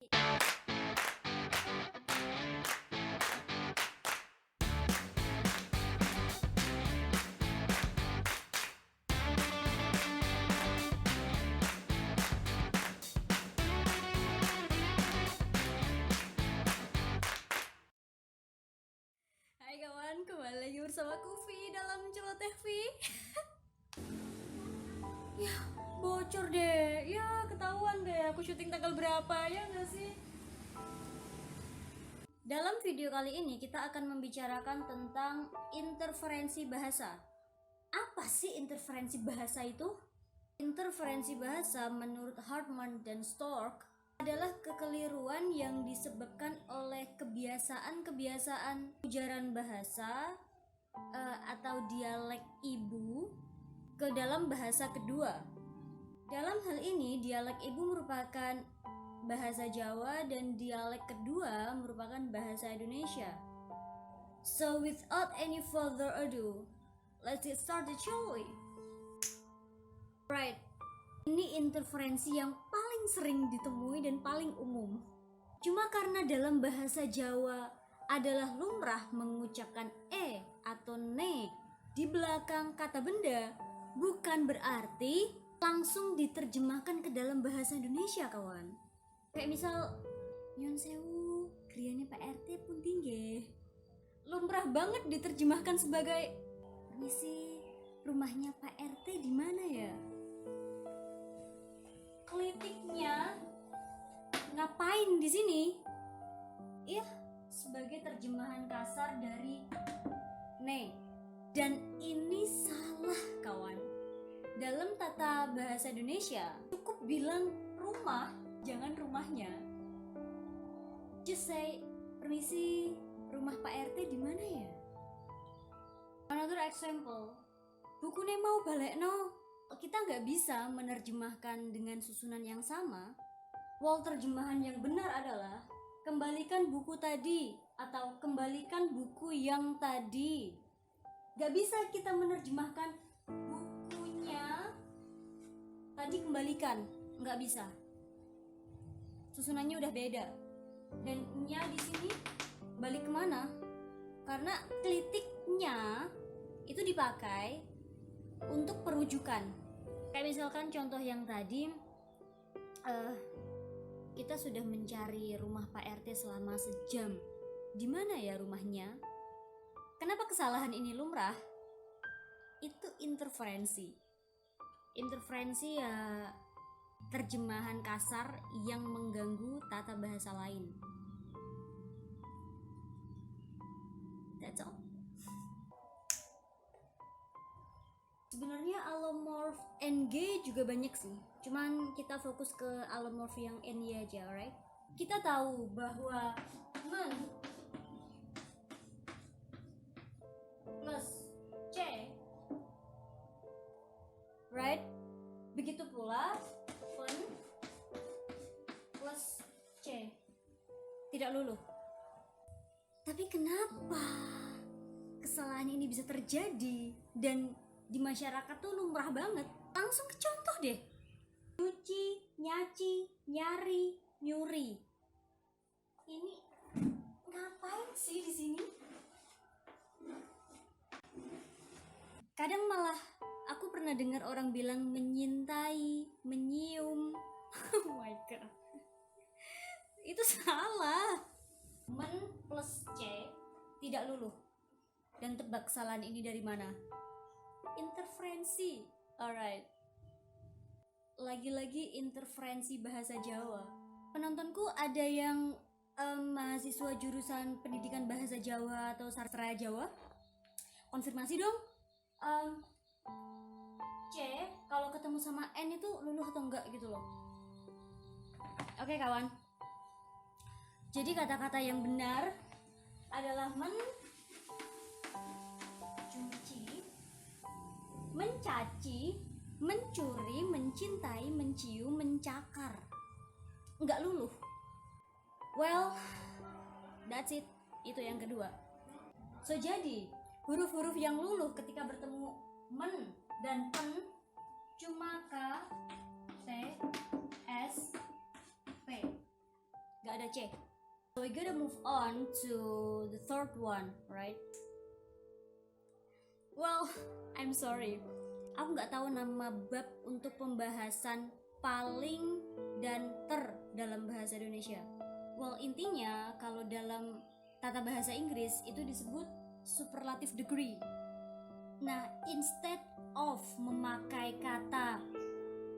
Hai kawan, kembali lagi bersama Kuvi dalam Celoteh V. Ya, bocor deh. Ya, ketahuan deh aku syuting tanggal berapa, ya nggak sih? Dalam video kali ini kita akan membicarakan tentang interferensi bahasa. Apa sih interferensi bahasa itu? Interferensi bahasa menurut Hartman dan Stork adalah kekeliruan yang disebabkan oleh kebiasaan-kebiasaan ujaran bahasa atau dialek ibu ke dalam bahasa kedua. Dalam hal ini, dialek ibu merupakan bahasa Jawa dan dialek kedua merupakan bahasa Indonesia. So without any further ado, let's get started, shall we? Right. Ini interferensi yang paling sering ditemui dan paling umum. Cuma karena dalam bahasa Jawa adalah lumrah mengucapkan e atau ne di belakang kata benda, bukan berarti langsung diterjemahkan ke dalam bahasa Indonesia, kawan. Kayak misal, nyon sewu, griane Pak RT pun tinggi. Lumrah banget diterjemahkan sebagai, permisi, rumahnya Pak RT di mana ya? Klitiknya ngapain di sini? Iya, sebagai terjemahan kasar dari ne. Dan ini salah, kawan. Dalam tata bahasa Indonesia, cukup bilang rumah, jangan rumahnya. Just say, permisi, rumah Pak RT di mana ya? Another example, bukune mau balekno. Kita nggak bisa menerjemahkan dengan susunan yang sama. Wal terjemahan yang benar adalah kembalikan buku tadi atau kembalikan buku yang tadi. Nggak bisa kita menerjemahkan bukunya tadi kembalikan, nggak bisa. Susunannya udah beda. Dan nya di sini balik kemana? Karena klitiknya itu dipakai untuk perujukan. Kayak misalkan contoh yang tadi, kita sudah mencari rumah Pak RT selama sejam. Di mana ya rumahnya? Kenapa kesalahan ini lumrah? Itu interferensi. Interferensi ya terjemahan kasar yang mengganggu tata bahasa lain. That's all. Sebenarnya allomorph NG juga banyak sih. Cuman kita fokus ke allomorph yang NY aja, alright? Kita tahu bahwa men plus C, right? Begitu pula pen plus C. Tidak luluh. Tapi kenapa kesalahan ini bisa terjadi dan di masyarakat tuh lumrah banget? Langsung ke contoh deh. Nyuci, nyaci, nyari, nyuri. Ini ngapain sih di sini? Kadang malah aku pernah dengar orang bilang menyintai, menyium. Oh my god. Itu salah. Men plus C tidak luluh. Dan tebak kesalahan ini dari mana? Interferensi. Alright. Lagi-lagi interferensi bahasa Jawa. Penontonku ada yang mahasiswa jurusan pendidikan bahasa Jawa atau sastra Jawa? Konfirmasi dong. C kalau ketemu sama N itu luluh atau enggak gitu loh. Oke kawan. Jadi kata-kata yang benar adalah mencuci, mencaci, mencuri, mencintai, mencium, mencakar. Enggak luluh. Well, that's it. Itu yang kedua. So jadi, huruf-huruf yang luluh ketika bertemu men dan pen cuma K, T, S, P. nggak ada C. So we gotta move on to the third one, right? Well, I'm sorry, aku nggak tahu nama bab untuk pembahasan paling dan ter dalam bahasa Indonesia. Well, intinya kalau dalam tata bahasa Inggris itu disebut superlative degree. Nah, instead of memakai kata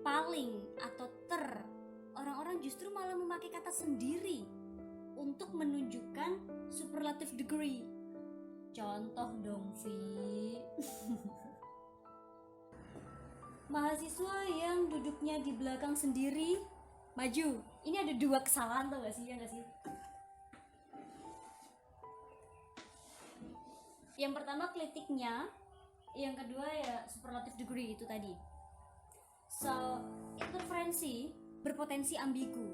paling atau ter, orang-orang justru malah memakai kata sendiri untuk menunjukkan superlative degree. Contoh dong, Vi. Mahasiswa yang duduknya di belakang sendiri maju. Ini ada dua kesalahan tuh gak sih? Ya gak sih? Yang pertama klitiknya, yang kedua ya superlative degree itu tadi. So, interferensi berpotensi ambigu.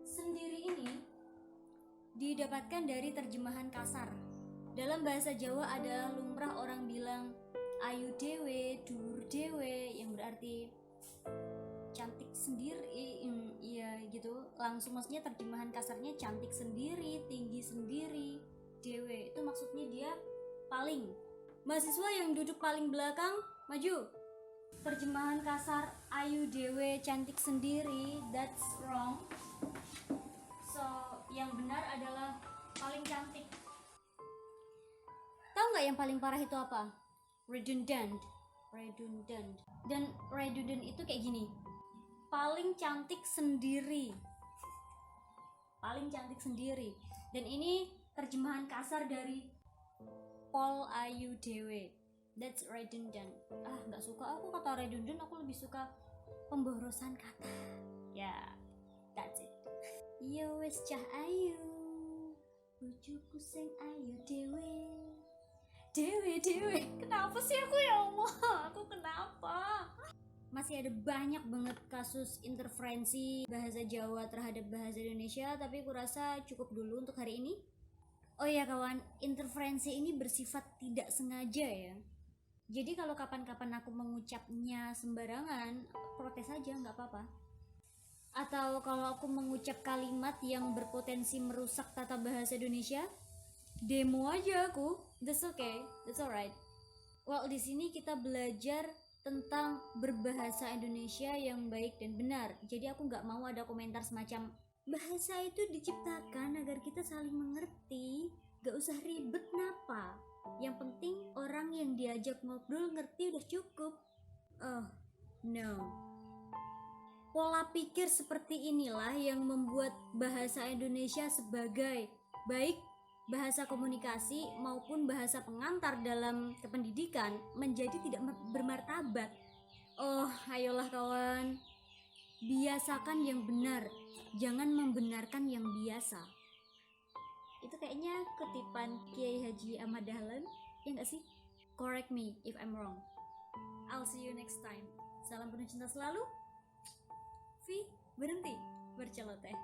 Sendiri ini didapatkan dari terjemahan kasar. Dalam bahasa Jawa adalah lumrah orang bilang ayu dewe, dur dewe, yang berarti cantik sendiri, iya gitu. Langsung maksudnya terjemahan kasarnya cantik sendiri, tinggi sendiri. Dewe itu maksudnya dia paling. Mahasiswa yang duduk paling belakang maju. Terjemahan kasar ayu dewe cantik sendiri, that's wrong. So yang benar adalah paling cantik. Tahu nggak yang paling parah itu apa? Redundant. Dan redundant itu kayak gini, paling cantik sendiri. Dan ini terjemahan kasar dari Pol Ayu Dewe. That's redundant. Nggak suka aku kata redundant, aku lebih suka pemborosan kata. That's it. Yo wes cah ayu, bujuku sing ayu dewe. Dewe. Kenapa sih aku, ya Allah? Aku kenapa? Masih ada banyak banget kasus interferensi bahasa Jawa terhadap bahasa Indonesia, tapi aku rasa cukup dulu untuk hari ini. Oh ya kawan, interferensi ini bersifat tidak sengaja ya. Jadi kalau kapan-kapan aku mengucapnya sembarangan, protes aja, nggak apa-apa. Atau kalau aku mengucap kalimat yang berpotensi merusak tata bahasa Indonesia, demo aja aku. That's okay, that's alright. Well, di sini kita belajar tentang berbahasa Indonesia yang baik dan benar. Jadi aku nggak mau ada komentar semacam bahasa itu diciptakan agar kita saling mengerti, gak usah ribet napa. Yang penting orang yang diajak ngobrol ngerti udah cukup. Oh, no. Pola pikir seperti inilah yang membuat bahasa Indonesia sebagai baik bahasa komunikasi maupun bahasa pengantar dalam kependidikan menjadi tidak bermartabat. Oh, ayolah kawan. Biasakan yang benar, jangan membenarkan yang biasa. Itu kayaknya kutipan Kiai Haji Ahmad Dahlan, ya nggak sih? Correct me if I'm wrong. I'll see you next time. Salam penuh cinta selalu. Vi, berhenti berceloteh.